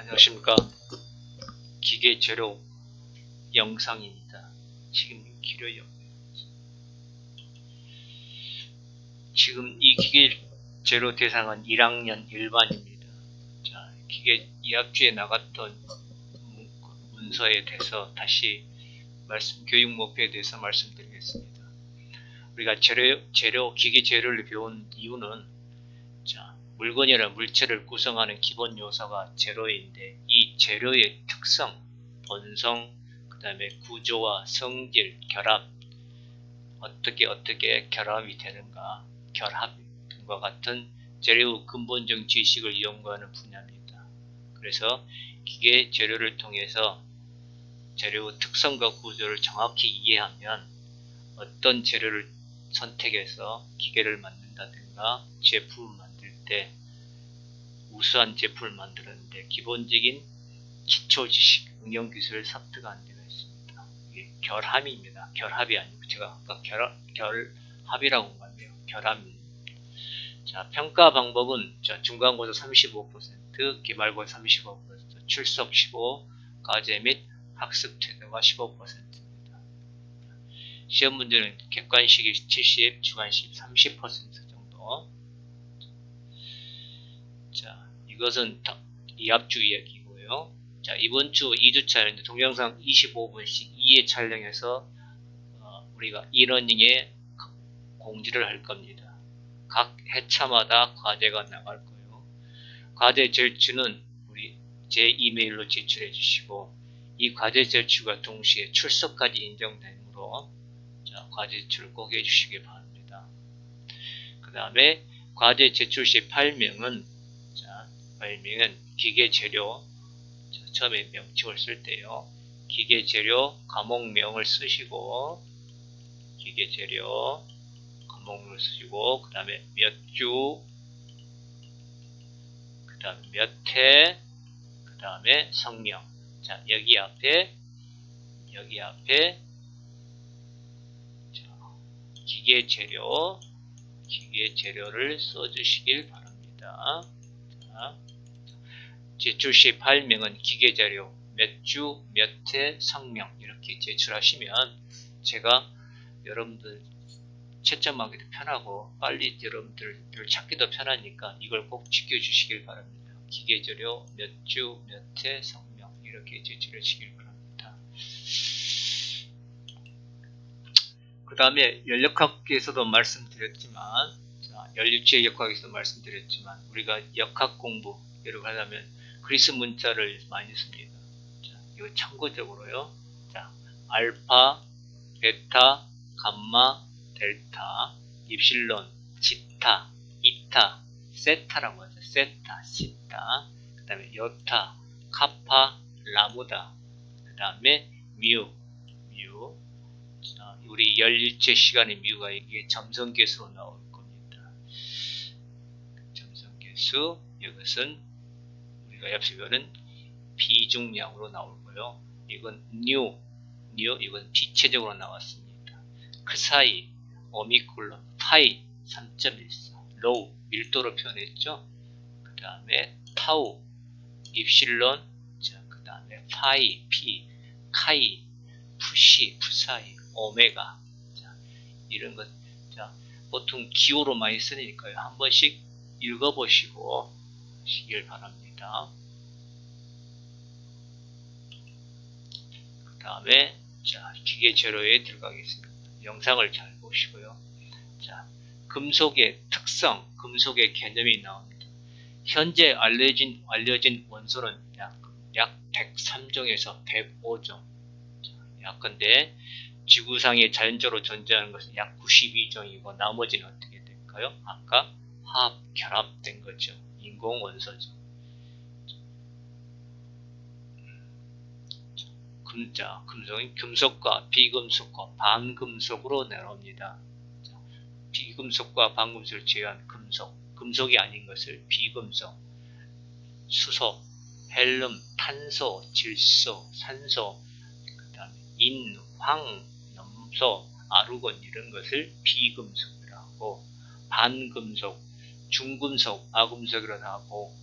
안녕하십니까. 기계 재료 영상입니다. 지금 기료요. 지금 이 기계 재료 대상은 1학년 일반입니다. 자, 기계 2학기에 나갔던 문서에 대해서 다시 교육 목표에 대해서 말씀드리겠습니다. 우리가 기계 재료를 배운 이유는, 자, 물건이나 물체를 구성하는 기본 요소가 재료인데, 이 재료의 특성, 본성, 그 다음에 구조와 성질, 결합, 어떻게 결합이 되는가, 결합 등과 같은 재료의 근본적 지식을 연구하는 분야입니다. 그래서 기계 재료를 통해서 재료의 특성과 구조를 정확히 이해하면 어떤 재료를 선택해서 기계를 만든다든가 제품을 만들 때, 우수한 제품을 만드는데 기본적인 기초 지식, 응용 기술을 습득하는 데가 있습니다. 이게 결합입니다. 결합이 아니고 제가 아까 결합이라고 말해요. 결합입니다. 자, 평가 방법은 중간고사 35%, 기말고사 35%, 출석 15, 과제 및 학습 태도가 15%입니다. 시험 문제는 객관식이 70, 주관식 30% 정도. 자, 이것은 이합주 이야기고요. 자, 이번 주 2주차 동영상 25분씩 2회 촬영해서 우리가 이러닝에 공지를 할 겁니다. 각 회차마다 과제가 나갈 거예요. 과제 제출은 제 이메일로 제출해 주시고, 이 과제 제출과 동시에 출석까지 인정되므로 과제 제출 꼭 해주시기 바랍니다. 그 다음에 과제 제출 시 파일명은 기계 재료, 처음에 명칭을 쓸 때요, 기계 재료 과목명을 쓰시고, 기계 재료 과목명을 쓰시고, 그 다음에 몇 주, 그 다음에 몇 회, 그 다음에 성명. 자, 여기 앞에 기계 재료를 써주시길 바랍니다. 자, 제출 시 파일명은 기계 재료, 몇 주, 몇 회, 성명 이렇게 제출하시면 제가 여러분들 채점하기도 편하고 빨리 여러분들 찾기도 편하니까 이걸 꼭 지켜주시길 바랍니다. 기계 재료, 몇 주, 몇 회, 성명 이렇게 제출해 주시길 바랍니다. 그 다음에 연력학에서도 말씀드렸지만, 연립지의 역학에서도 말씀드렸지만, 우리가 역학 공부 여러분 하려면 그리스 문자를 많이 씁니다. 자, 이거 참고적으로요. 자, 알파, 베타, 감마, 델타, 입실론, 치타, 이타, 세타라고 하죠. 세타, 시타, 그 다음에 요타, 카파, 라무다, 그 다음에 뮤. 자, 우리 연립체 시간의 뮤가 이게 점성계수로 나올 겁니다. 점성계수, 이것은 우리가 옆에 보는 비중량으로 나오고요. 이건 이건 비체적으로 나왔습니다. 그 사이 오미크론, 파이 3.14, 로우 밀도로 표현했죠. 그 다음에 타우, 입실론, 그 다음에 파이, 피, 카이, 푸시, 푸사이, 오메가. 자, 이런 것, 보통 기호로 많이 쓰니까요. 한 번씩 읽어보시고 하시길 바랍니다. 그 다음에 기계 재료에 들어가겠습니다. 영상을 잘 보시고요. 자, 금속의 특성, 금속의 개념이 나옵니다. 현재 알려진 원소는 약 103종에서 105종. 근데 지구상에 자연적으로 존재하는 것은 약 92종이고 나머지는 어떻게 될까요? 아까 화합, 결합된 거죠. 인공 원소죠. 금속은 금속과 비금속과 반금속으로 나눕니다. 비금속과 반금속을 제외한 금속이 아닌 것을 비금속, 수소, 헬륨, 탄소, 질소, 산소, 그 다음에 인, 황, 염소, 아르곤 이런 것을 비금속이라고 하고, 반금속, 중금속, 아금속이라고 하고,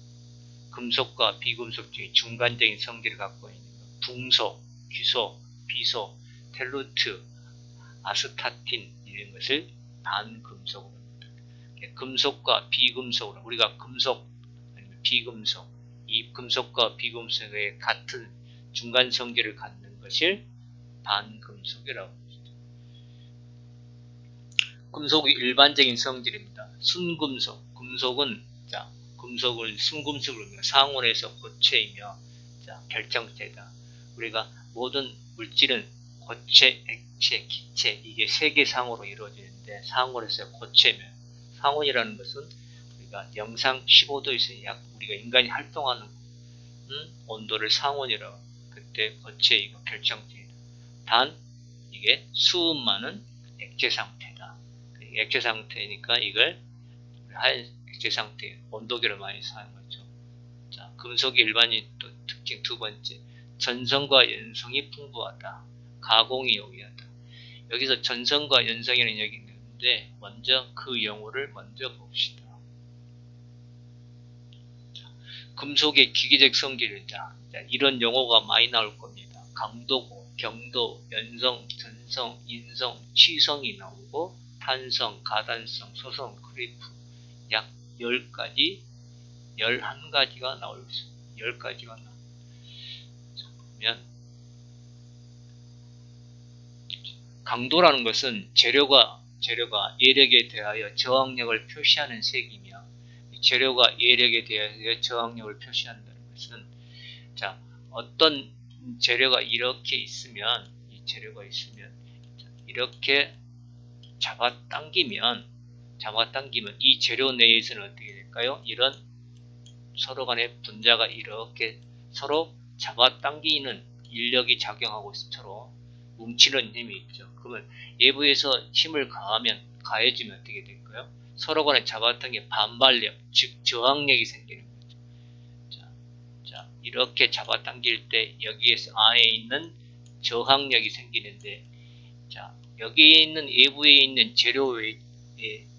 금속과 비금속 중에 중간적인 성질을 갖고 있는 것. 붕소, 귀소, 비소, 텔루트, 아스타틴 이런 것을 반금속으로 합니다. 금속과 비금속으로 우리가 금속 아니면 비금속 이 금속과 비금속의 같은 중간 성질을 갖는 것을 반금속이라고 합니다. 금속의 일반적인 성질입니다. 순금속, 금속은 금속을 순금속으로 상온에서 고체이며 결정체다. 우리가 모든 물질은 고체, 액체, 기체 이게 세 개 상호로 이루어지는데 상온에서 고체면 상온이라는 것은 우리가 영상 15도에서 약 우리가 인간이 활동하는 온도를 상온이라고 그때 고체이고 결정체이다. 단 이게 수온 많은 액체 상태다. 액체 상태니까 이걸 하얀 액체 상태 온도계를 많이 사용하죠. 자, 금속의 일반인 또 특징 두 번째, 전성과 연성이 풍부하다. 가공이 용이하다. 여기서 전성과 연성이라는 얘기가 있는데 먼저 그 용어를 먼저 봅시다. 자, 금속의 기계적 성질이다. 이런 용어가 많이 나올 겁니다. 강도고, 경도, 연성, 전성, 인성, 취성이 나오고 탄성, 가단성, 소성, 크리프 약 10가지, 11가지가 나올 수 있습니다. 10가지가 나옵니다. 자, 보면 강도라는 것은 재료가 예력에 대하여 저항력을 표시하는 색이며 재료가 예력에 대하여 저항력을 표시한다는 것은 자, 어떤 재료가 이렇게 있으면 이 재료가 있으면 이렇게 잡아당기면 이 재료 내에서는 어떻게 될까요? 이런 서로 간의 분자가 이렇게 서로 잡아당기는 인력이 작용하고 서로 뭉치는 힘이 있죠. 그러면 외부에서 힘을 가해주면 어떻게 될까요? 서로 간에 잡아당겨 반발력, 즉 저항력이 생기는 거죠. 자, 이렇게 잡아당길 때 여기에서 안에 있는 저항력이 생기는데 자, 여기에 있는 외부에 있는 재료의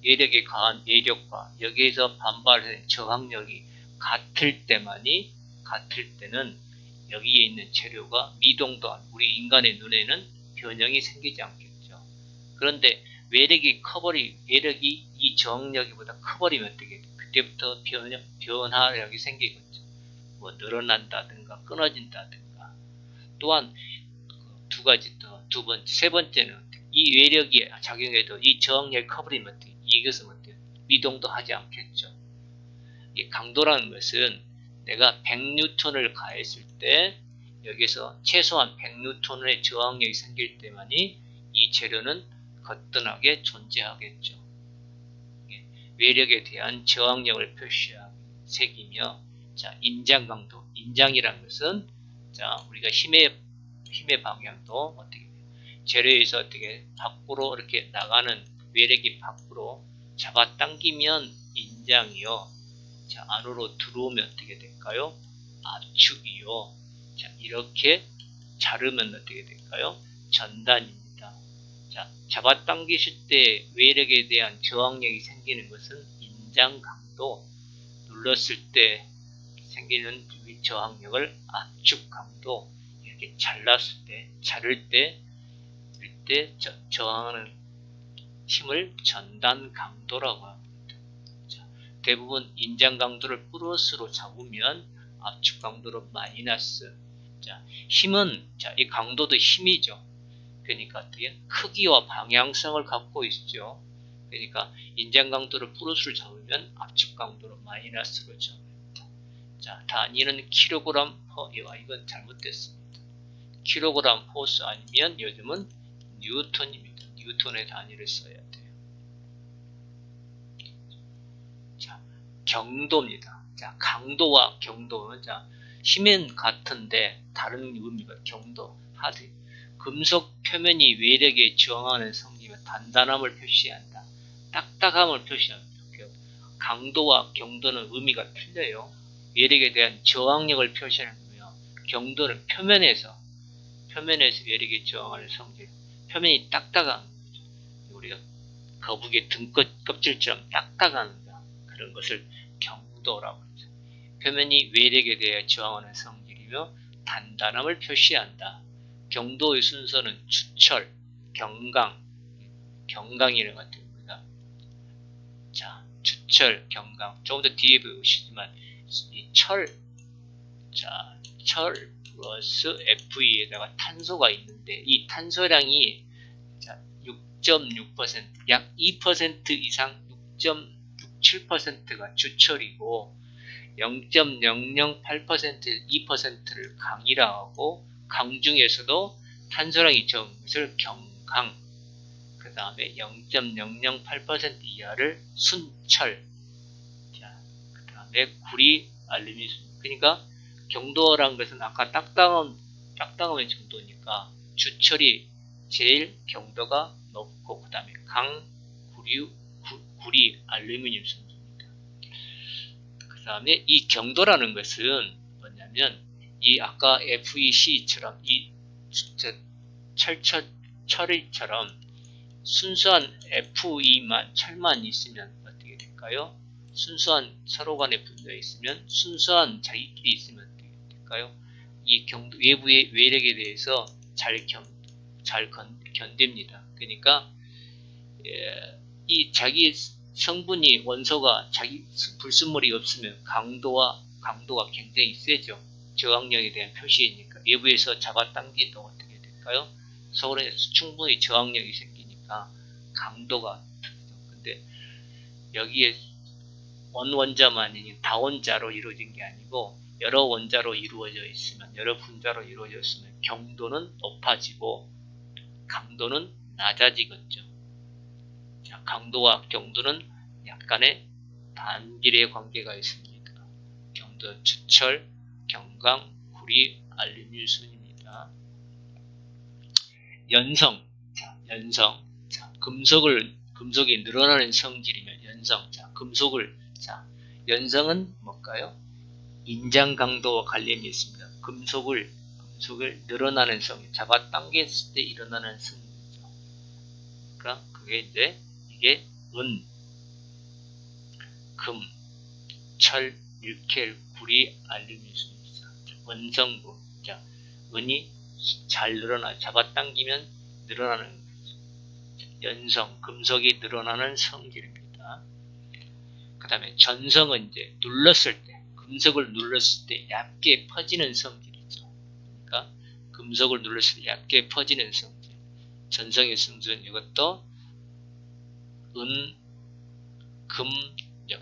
예력에 가한 예력과 여기에서 반발하는 저항력이 같을 때는 여기에 있는 재료가 미동도 우리 인간의 눈에는 변형이 생기지 않겠죠. 그런데 예력이 이 저항력보다 커버리면 어떻게 돼? 그때부터 변화력이 생기겠죠. 뭐 늘어난다든가 끊어진다든가. 또한 두 가지 더, 세 번째는 이 외력이 작용해도 이 저항력 커버리면 어떻게? 이것은 어때요? 미동도 하지 않겠죠. 이 강도라는 것은 내가 100N을 가했을 때 여기서 최소한 100N의 저항력이 생길 때만이 이 재료는 거뜬하게 존재하겠죠. 외력에 대한 저항력을 표시한 색이며 자, 인장 강도. 인장이라는 것은 자, 우리가 힘의 방향도 어떻게 재료에서 어떻게 밖으로 이렇게 나가는 외력이 밖으로 잡아당기면 인장이요. 자, 안으로 들어오면 어떻게 될까요? 압축이요. 자, 이렇게 자르면 어떻게 될까요? 전단입니다. 자, 잡아당기실 때 외력에 대한 저항력이 생기는 것은 인장 강도, 눌렀을 때 생기는 저항력을 압축 강도, 이렇게 잘랐을 때, 자를 때, 이때 저항하는 힘을 전단 강도라고 합니다. 자, 대부분 인장 강도를 플러스로 잡으면 압축 강도로 마이너스. 자, 힘은 이 강도도 힘이죠. 그러니까 어떻게 크기와 방향성을 갖고 있죠. 그러니까 인장 강도를 플러스로 잡으면 압축 강도로 마이너스로 잡습니다. 자, 단위는 킬로그램 이건 잘못됐습니다. 킬로그램 포스 아니면 요즘은 뉴턴입니다. 뉴턴의 단위를 써야 돼요. 자, 경도입니다. 자, 강도와 경도는 힘은 같은데 다른 의미가 경도, 하드. 금속 표면이 외력에 저항하는 성질은 단단함을 표시한다. 딱딱함을 표시합니다. 강도와 경도는 의미가 틀려요. 외력에 대한 저항력을 표시하는 거고요. 경도는 표면에서 외력에 저항하는 성질. 표면이 딱딱한 거죠. 우리가 거북이 등껍질처럼 딱딱한 그런 것을 경도라고 하죠. 표면이 외력에 대해 저항하는 성질이며 단단함을 표시한다. 경도의 순서는 주철, 경강이라는 것 같습니다. 자, 주철, 경강. 조금 더 뒤에 보시지만 이 철 플러스 Fe에다가 탄소가 있는데 이 탄소량이 6.6%, 약 2% 이상 6.67%가 주철이고 0.008% 2%를 강이라고 하고 강 중에서도 탄소량이 적은 것을 경강, 그 다음에 0.008% 이하를 순철, 그 다음에 구리, 알루미늄. 그러니까 경도라는 것은 아까 딱딱함의 정도니까 주철이 제일 경도가 높고 그 다음에 강, 구리, 알루미늄 순서입니다. 그 다음에 이 경도라는 것은 뭐냐면 이 아까 FEC처럼 이 철이처럼 순수한 철만 있으면 어떻게 될까요? 순수한 서로 간에 분자가 있으면 순수한 자기끼리 있으면 어떻게 될까요? 이 외부의 외력에 대해서 잘 견딥니다. 그러니까 이 자기 성분이 원소가 자기 불순물이 없으면 강도가 굉장히 세죠. 저항력에 대한 표시이니까 외부에서 잡아당기도 어떻게 될까요? 서울에서 충분히 저항력이 생기니까 강도가 근데 여기에 원자만이 다원자로 이루어진 게 아니고 여러 원자로 이루어져 있으면 여러 분자로 이루어졌으면 경도는 높아지고 강도는 낮아지겠죠. 자, 강도와 경도는 약간의 반비례 관계가 있습니다. 경도 주철, 경강, 구리, 알루미늄 순입니다. 연성. 자, 금속이 늘어나는 성질이면 연성. 자, 연성은 뭘까요? 인장 강도와 관련이 있습니다. 금속을 늘어나는 성, 잡아당겼을 때 일어나는 성질이죠. 그러니까 그게 이제 이게 은, 금, 철, 니켈, 구리, 알루미늄 순입니다. 원성부. 자, 은이 잘 잡아당기면 늘어나는 연성, 금속이 늘어나는 성질입니다. 그 다음에 전성은 이제 금속을 눌렀을 때 얇게 퍼지는 성질이죠. 그러니까 금속을 눌렀을 때 얇게 퍼지는 성질. 전성의 성질은 이것도 은, 금,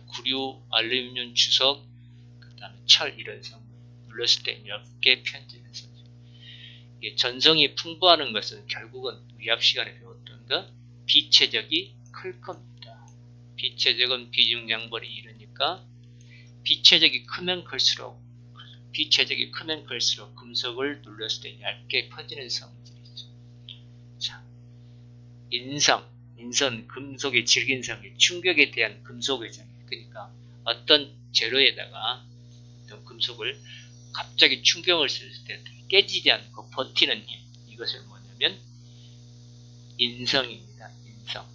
구류, 알루미늄 주석, 그 다음에 철 이런 성분 눌렀을 때 얇게 편지는 성질. 이게 전성이 풍부하는 것은 결국은 우리 앞 시간에 배웠던 것 비체적이 클 겁니다. 비체적은 비중량벌이 이르니까 비체적이 크면 클수록 금속을 눌렀을 때 얇게 퍼지는 성질이죠. 자, 인선 금속의 질긴성이 충격에 대한 금속의 장애. 그러니까 어떤 재료에다가 어떤 금속을 갑자기 충격을 줬을 때 깨지지 않고 버티는 힘. 이것을 뭐냐면 인성입니다. 인성.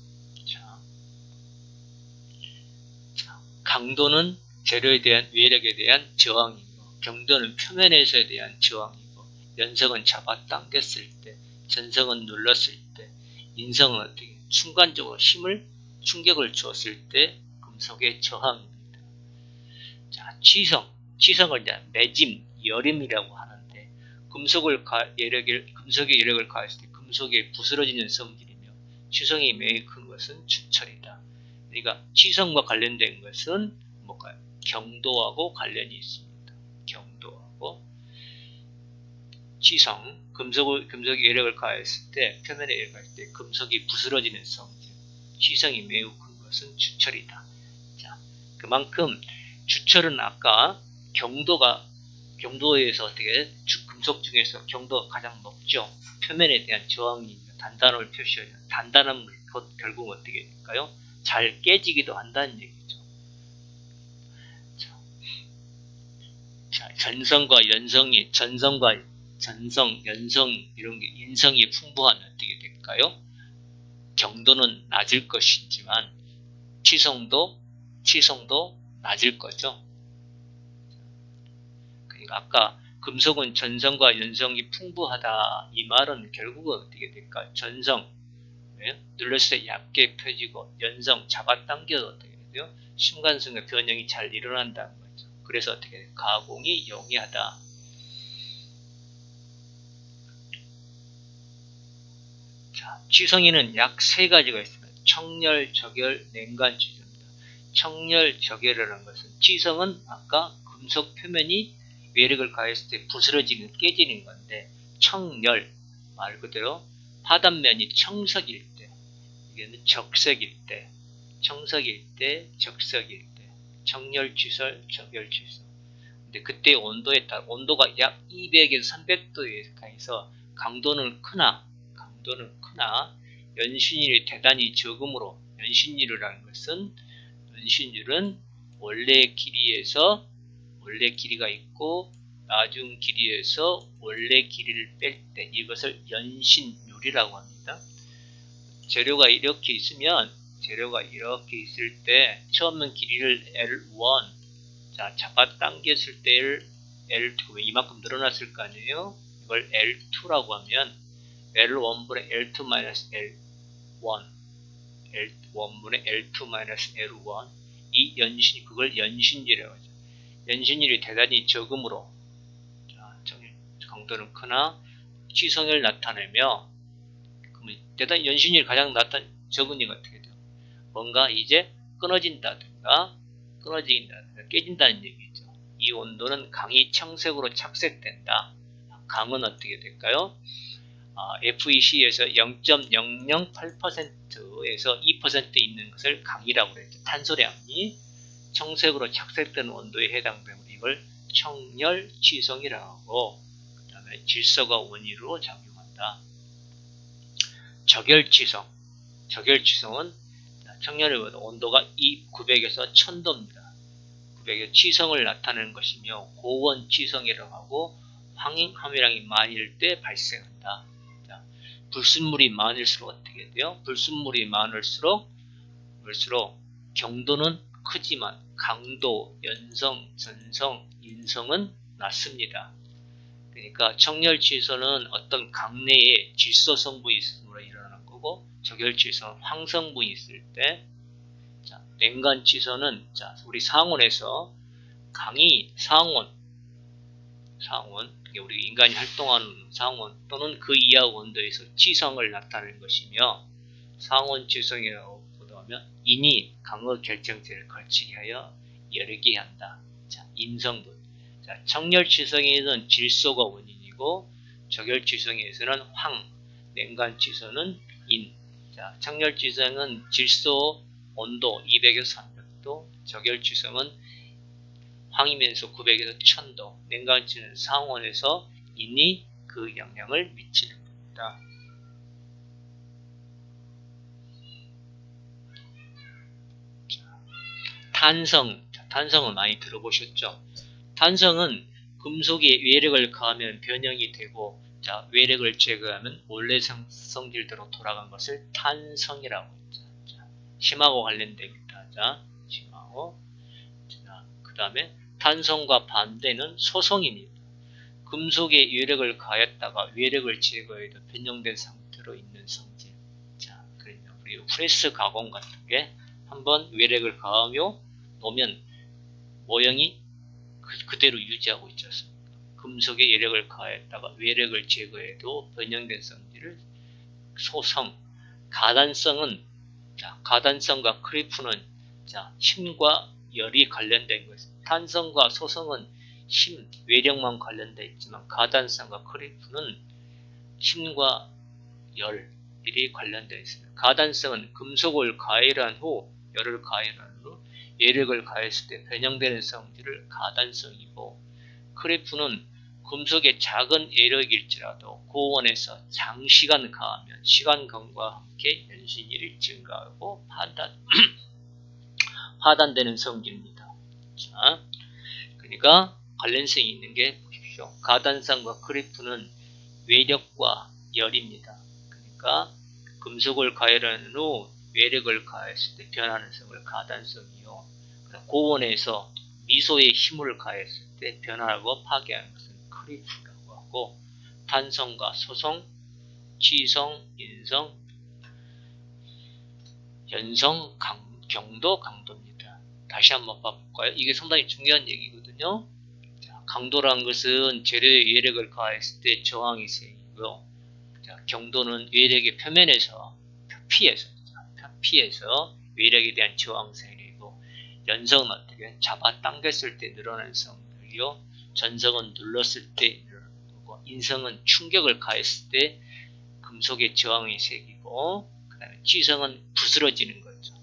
자, 강도는 재료에 대한 외력에 대한 저항이고 경도는 표면에서에 대한 저항이고 연성은 잡아당겼을 때 전성은 눌렀을 때 인성은 어떻게 순간적으로 충격을 주었을 때 금속의 저항입니다. 자, 치성을 이제 매짐, 여림이라고 하는데 금속의 여력을 가했을 때 금속이 부스러지는 성질이며 치성이 매우 큰 것은 주철이다. 그러니까 치성과 관련된 것은 뭘까요? 경도하고 관련이 있습니다. 경도하고 치성, 금속이 여력을 가했을 때 표면에 여력을 가했을 때 금속이 부스러지는 성질, 치성이 매우 큰 것은 주철이다. 자, 그만큼 주철은 아까 경도에서 어떻게 금속 중에서 경도가 가장 높죠. 표면에 대한 저항이 단단함을 표시해요. 단단함은 결국 어떻게 될까요? 잘 깨지기도 한다는 얘기죠. 자, 전성, 연성 이런 게 인성이 풍부하면 어떻게 될까요? 경도는 낮을 것이지만 치성도 낮을 거죠. 그러니까 아까 금속은 전성과 연성이 풍부하다. 이 말은 결국은 어떻게 될까? 전성, 눌렀을 때 얇게 펴지고, 연성, 잡아당겨도 어떻게 되죠? 순간순간 변형이 잘 일어난다는 거죠. 그래서 어떻게 돼요? 가공이 용이하다. 자, 취성에는 약 3가지가 있습니다. 청열, 적열, 냉간 취성입니다. 청열, 적열이라는 것은 취성은 아까 금속 표면이 외력을 가했을 때 부스러지는 깨지는 건데, 청열 말 그대로 파단면이 청석일 때, 이게 적색일 때, 청석일 때, 적색일 때, 청열 취설, 적열 취설. 근데 그때 온도에 따라 온도가 약 200에서 300도에 가해서 강도는 크나 연신율이 대단히 적으므로, 연신율이라는 것은 연신율은 원래 길이가 있고 나중 길이에서 원래 길이를 뺄 때 이것을 연신율이라고 합니다. 재료가 이렇게 있을 때 처음엔 길이를 L1, 자, 잡아당겼을 때 L2, 이만큼 늘어났을 거 아니에요? 이걸 L2라고 하면 L1분의 L2 마이너스 L1, L1분의 L2 마이너스 L1, 그걸 연신율이라고 하죠. 연신율이 대단히 적으므로, 자, 강도는 크나 취성을 나타내며, 그러면 대단히 연신율이 가장 적은 이가 어떻게 돼요? 뭔가 이제 끊어진다든가 깨진다는 얘기죠. 이 온도는 강이 청색으로 착색된다. 강은 어떻게 될까요? FEC에서 0.008%에서 2% 있는 것을 강이라고 그랬죠. 탄소량이 청색으로 착색되는 온도에 해당되므로 이걸 청열 취성이라고, 그 다음에 질소가 원인으로 작용한다. 적열취성은 청열보다 온도가 900에서 1000도입니다. 900의 취성을 나타내는 것이며, 고원 취성이라고 하고, 황염량이 많을 때 발생한다. 자, 불순물이 많을수록 어떻게 돼요? 불순물이 많을수록 경도는 크지만 강도, 연성, 전성, 인성은 낮습니다. 그러니까 청열취성은 어떤 강내에 질소 성분이 있으므로 일어나는 거고, 적열취성은 황성분이 있을 때, 자, 냉간취성은, 자, 우리 상온에서 강이 상온, 우리 인간이 활동하는 상온 또는 그 이하 온도에서 취성을 나타내는 것이며, 상온 취성이라고 하면 인이 강의 결정체를 걸치게 하여 열게 한다. 자, 인성분. 자, 청열취성에서는 질소가 원인이고, 적열취성에서는 황, 냉간취성은 인. 자, 청열취성은 질소 온도 200에서 300도, 적열취성은 황이면서 900에서 1000도, 냉간취성은 상온에서 인이 그 영향을 미치는 겁니다. 탄성은 많이 들어보셨죠? 탄성은 금속이 외력을 가하면 변형이 되고, 자, 외력을 제거하면 원래 성질대로 돌아간 것을 탄성이라고 했죠. 자, 힘하고 관련되겠다. 자, 힘하고. 자, 그 다음에 탄성과 반대는 소성입니다. 금속에 외력을 가했다가 외력을 제거해도 변형된 상태로 있는 성질. 자, 그러면 우리 프레스 가공 같은 게 한번 외력을 가하며 놓으면 모형이 그대로 유지하고 있지 않습니까? 금속에 외력을 가했다가 외력을 제거해도 변형된 성질을 소성. 가단성은, 자, 가단성과 크리프는, 자, 힘과 열이 관련된 것입니다. 탄성과 소성은 힘, 외력만 관련되어 있지만, 가단성과 크리프는 힘과 열이 관련되어 있습니다. 가단성은 금속을 가열한 후, 열을 가열한 후 외력을 가했을 때 변형되는 성질을 가단성이고, 크리프는 금속의 작은 외력일지라도 고온에서 장시간 가하면 시간감과 함께 연신율이 증가하고 파단되는 성질입니다. 자, 그러니까 관련성이 있는 게 보십시오. 가단성과 크리프는 외력과 열입니다. 그러니까 금속을 가열한 후 외력을 가했을 때 변하는 성을 가단성이요. 고온에서 미소에 힘을 가했을 때 변화하고 파괴하는 것은 크리프라고 하고, 탄성과 소성, 취성, 인성, 연성, 경도, 강도입니다. 다시 한번 봐볼까요? 이게 상당히 중요한 얘기거든요. 자, 강도란 것은 재료에 외력을 가했을 때 저항이 생기고요. 자, 경도는 외력의 표면에서, 표피에서 외력에 대한 저항 생기고, 연성은 어떻게 잡아당겼을 때 늘어나는 성이요. 전성은 눌렀을 때 늘어나고, 인성은 충격을 가했을 때 금속의 저항이 생기고, 그 다음에 취성은 부스러지는 거죠.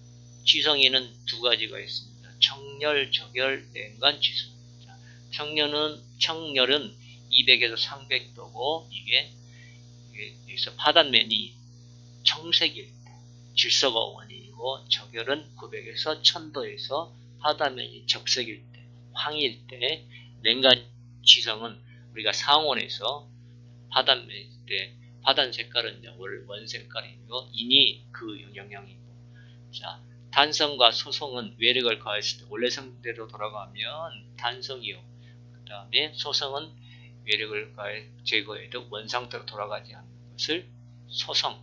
취성에는 두 가지가 있습니다. 청열, 적열, 냉간, 취성. 청열은 200에서 300도고, 이게 여기서 파단면이 청색일 때 질소가 원인이고, 적열은 900에서 1000도에서 파단면이 적색일 때, 황일 때, 냉간 취성은 우리가 상온에서 파단면일 때, 파단 색깔은 원 색깔이고, 인이 그 영향이고. 자, 탄성과 소성은 외력을 가했을 때 원래 상태로 돌아가면 탄성이요. 그 다음에 소성은 외력을 가해 제거해도 원상태로 돌아가지 않는 것을 소성.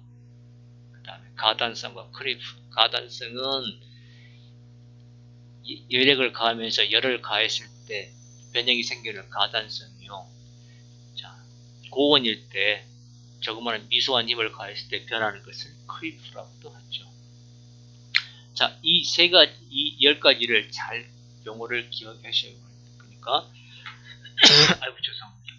그 다음에 가단성과 크리프. 가단성은 외력을 가하면서 열을 가했을 때 변형이 생기는 가단성이요. 자, 고온일 때 조그마한 미소한 힘을 가했을 때 변하는 것을 크리프라고도 하죠. 자, 이 10가지를 잘 용어를 기억하셔야 합니다. 그러니까 아이고 죄송합니다.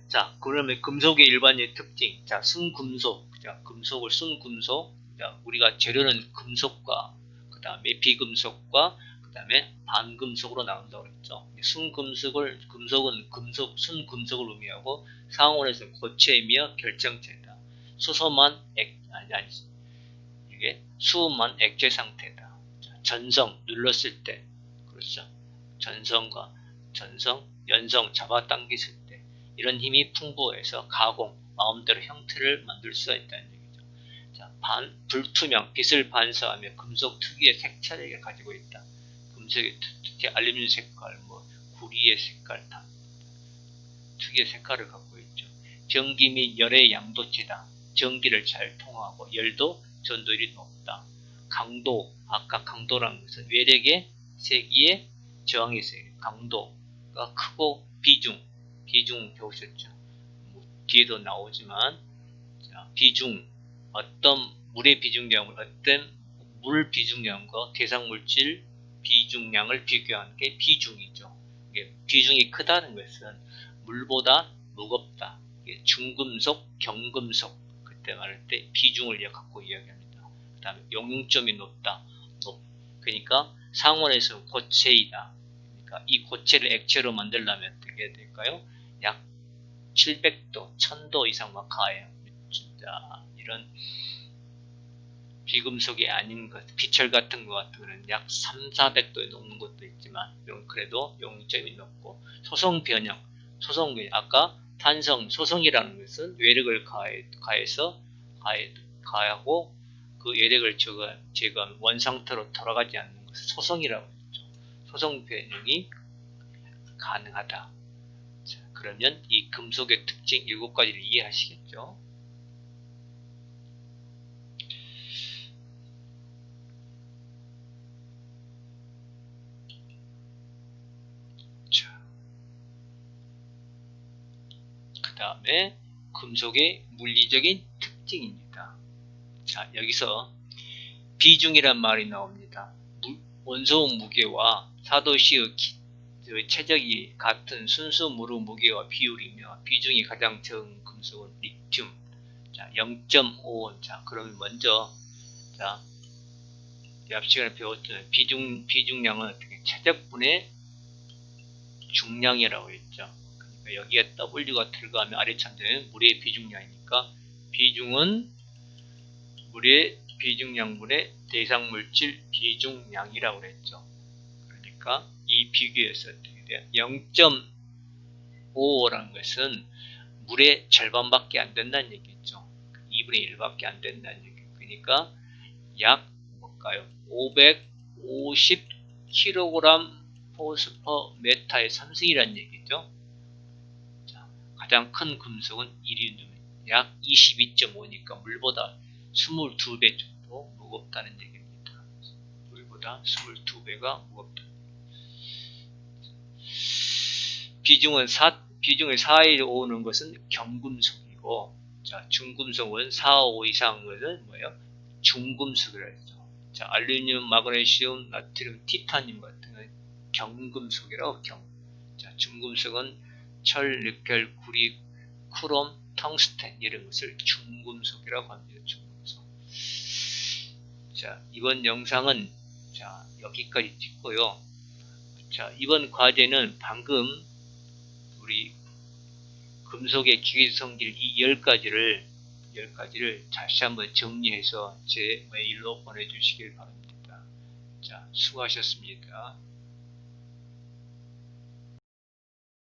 자, 그러면 금속의 일반적인 특징. 자, 순금속. 자, 금속을 순금속. 자, 우리가 재료는 금속과 그 다음에 비금속과 그 다음에 반금속으로 나온다고 그랬죠. 금속은 순금속을 의미하고, 상온에서 고체이며 결정체다. 이게 수음만 액체 상태다. 자, 전성, 눌렀을 때. 그렇죠. 전성, 연성, 잡아당겼을 때. 이런 힘이 풍부해서 가공, 마음대로 형태를 만들 수가 있다는 얘기죠. 자, 불투명, 빛을 반사하며 금속 특유의 색채를 가지고 있다. 금속의 특히 알루미늄 색깔, 구리의 색깔, 다 특유의 색깔을 갖고 있죠. 전기 및 열의 양도체다. 전기를 잘 통하고 열도 전도율이 높다. 강도, 아까 강도라는 것은 외력의 세기의 저항의 세기, 강도가 크고 비중 배우셨죠. 뒤에도 나오지만, 자, 어떤 물의 비중량을 어떤 물 비중량과 대상물질 비중량을 비교하는 게 비중이죠. 비중이 크다는 것은 물보다 무겁다. 중금속, 경금속, 그때 말할 때 비중을 갖고 이야기합니다. 그 다음에 용융점이 높다. 그러니까 상온에서 고체이다. 그러니까 이 고체를 액체로 만들려면 어떻게 될까요? 약 700도, 1000도 이상 막 가해요. 진짜 이런 비금속이 아닌 것, 비철 같은 것 같은 거는 약 3, 400도에 녹는 것도 있지만, 그래도 용점이 높고, 아까 소성이라는 것은 외력을 가하고 그 외력을 제거하면 원상태로 돌아가지 않는 것을 소성이라고 했죠. 소성 변형이 가능하다. 자, 그러면 이 금속의 특징 7가지를 이해하시겠죠? 그 다음에 금속의 물리적인 특징입니다. 자, 여기서 비중이란 말이 나옵니다. 원소 무게와 사도시의 체적이 같은 순수 무르 무게와 비율이며, 비중이 가장 적은 금속은 리튬. 자, 0.5. 자, 그러면 먼저, 자, 앞 시간에 배웠던 비중량은 어떻게 체적분의 중량이라고 했죠. 그러니까 여기에 W가 들어가면 아래천장은 물의 비중량이니까, 비중은 물의 비중량분의 대상물질 비중량이라고 그랬죠. 그러니까 이 비교에서 어떻게 돼요? 0.55라는 것은 물의 절반밖에 안 된다는 얘기죠. 2분의 1밖에 안 된다는 얘기. 그러니까 약 550kg 포스퍼메타의 3승이라는 얘기죠. 자, 가장 큰 금속은 이리듐 약 22.5니까 물보다 22배 정도 무겁다는 얘기입니다. 물보다 22배가 무겁다. 비중은 4에 오는 것은 경금속이고, 자, 중금속은 4, 5 이상은 뭐예요? 중금속이라 했죠. 자, 알루미늄, 마그네슘, 나트륨, 티타늄 같은 건 경금속이라고 자, 중금속은 철, 니켈, 구리, 크롬, 텅스텐 이런 것을 중금속이라고 합니다. 중금속. 자, 이번 영상은 자, 여기까지 찍고요. 자, 이번 과제는 방금 우리 금속의 기계성질 이 10가지를 다시 한번 정리해서 제 메일로 보내주시길 바랍니다. 자, 수고하셨습니다.